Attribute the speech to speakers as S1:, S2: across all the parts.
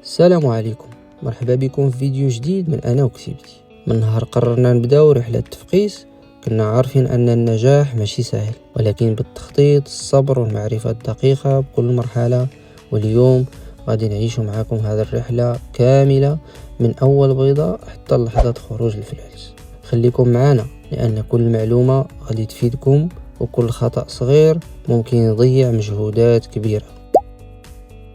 S1: السلام عليكم، مرحبا بكم في فيديو جديد من أنا وكتيبتي. من نهار قررنا نبداو رحلة التفقيس كنا عارفين أن النجاح ماشي سهل، ولكن بالتخطيط، الصبر والمعرفة الدقيقة بكل مرحلة. واليوم غادي نعيشوا معكم هذه الرحلة كاملة من أول بيضة حتى لحظة خروج الفلس. خليكم معنا لأن كل معلومة غادي تفيدكم، وكل خطأ صغير ممكن يضيع مجهودات كبيرة.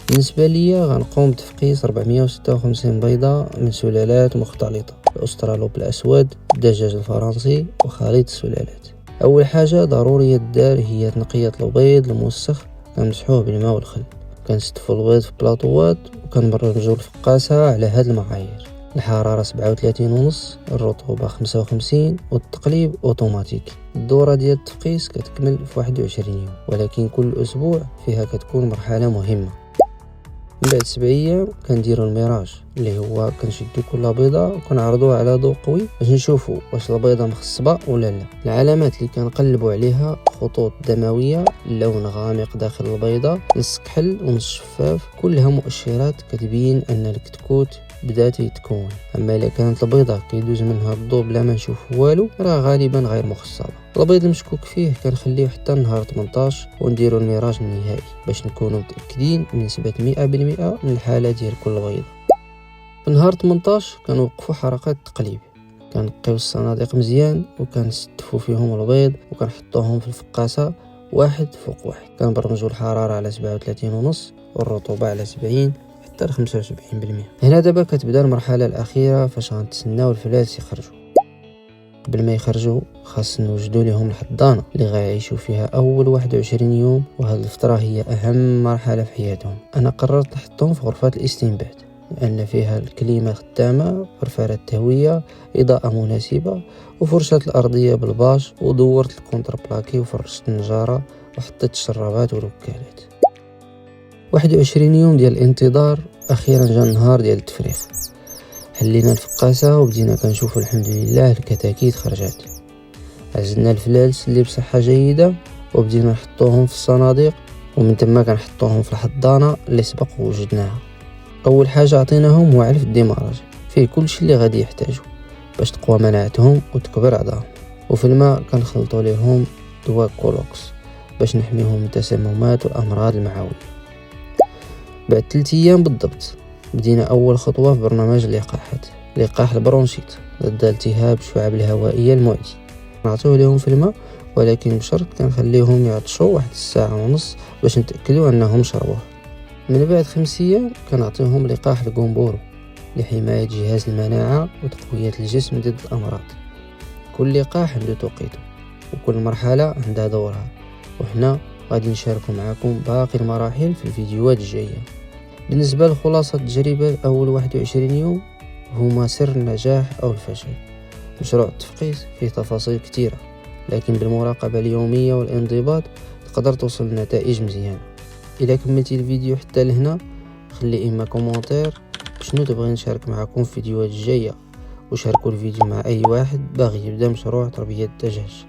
S1: بالنسبة لي غنقوم بتفقيس 456 بيضة من سلالات مختلطة: الأسترالوب الأسود، الدجاج الفرنسي، وخليط السلالات. أول حاجة ضرورية الدار هي تنقية البيض الموسخ، كنمسحوه بالماء والخل، كنستفو البيض في بلاطوات وكنبرمجو الفقاسة على هاد المعايير: الحرارة 37.5، الرطوبة 55، والتقليب أوتوماتيك. الدورة ديال التفقيس كتكمل في 21 يوم، ولكن كل أسبوع فيها كتكون مرحلة مهمة. من بعد 7 أيام كنديروا الميراج، اللي هو كنشدو كل بيضة وكنعرضوها على ضوء قوي باش نشوفوا واش البيضة مخصبة ولا لا. العلامات اللي كنقلبوا عليها: خطوط دموية، لون غامق داخل البيضة، نص كحل ونص شفاف، كلها مؤشرات كتبين ان الكتكوت بدات يتكون. اما الا كانت البيضة كيدوز منها الضوء بلا ما نشوف والو، راه غالبا غير مخصبة. البيض المشكوك فيه كنخليه حتى النهار 18 ونديروا الميراج النهائي باش نكونوا متاكدين بنسبه 100% من الحاله ديال كل بيضه. في نهار 18 كنوقفوا حركات التقليب، كنقيو الصناديق مزيان وكنستفوا فيهم البيض وكنحطوهم في الفقاسه واحد فوق واحد. كنبرمجوا الحراره على 37.5 والرطوبه على 70 حتى ل 75%. هنا دابا كتبدا المرحله الاخيره فاش غنتسناو الفلاس يخرجوا. قبل ما يخرجوا خاص نوجدوا لهم الحضانه اللي غيعيشوا فيها اول 21 يوم، وهذه الفتره هي اهم مرحله في حياتهم. انا قررت نحطهم في غرفه الاستنبات لان فيها الكليمه خدامه، فرفاره التهويه، اضاءه مناسبه، وفرشه الارضيه بالباش، ودورت الكونتر بلاكي وفرشت النجاره وحطيت الشرابات والوكالات. 21 يوم ديال الانتظار، اخيرا جا النهار ديال التفريغ. حلينا الفقاسة وبدينا كنشوفوا الحمد لله الكتاكيت خرجات. عزلنا الفلالس اللي بصحة جيدة وبدينا نحطوهم في الصناديق، ومن ثم كنحطوهم في الحضانة اللي سبق وجدناها. اول حاجة عطيناهم هو علف الديماراج، فيه كل شيء اللي غادي يحتاجوا باش تقوى مناعتهم وتكبر عظامهم. وفي الماء كنخلطوا لهم دواء كولوكس باش نحميهم من التسممات والامراض المعوية. بعد 3 أيام بالضبط بدينا أول خطوة في برنامج اللقاحات: لقاح البرونشيت ضد التهاب الشعب الهوائية المعدي. نعطوه لهم في الماء، ولكن بشرط كنخليهم يعطشوا 1 ساعة ونص باش نتأكدوا أنهم شربوه. من بعد 5 أيام كنعطيهم لقاح الجومبورو لحماية جهاز المناعة وتقوية الجسم ضد الأمراض. كل لقاح عنده توقيته وكل مرحلة عندها دورها، وحنا غادي نشاركوا معكم باقي المراحل في الفيديوهات الجاية. بالنسبة لخلاصة التجربة أول 21 يوم هما سر النجاح أو الفشل. مشروع التفقيس فيه تفاصيل كتيرة، لكن بالمراقبة اليومية والانضباط تقدر توصل لنتائج مزيانة. إذا كملتي الفيديو حتى لهنا خلي إما كومنتير شنو تبغي نشارك معكم في الفيديوهات الجاية، وشاركوا الفيديو مع أي واحد باغي يبدأ مشروع تربية الدجاج.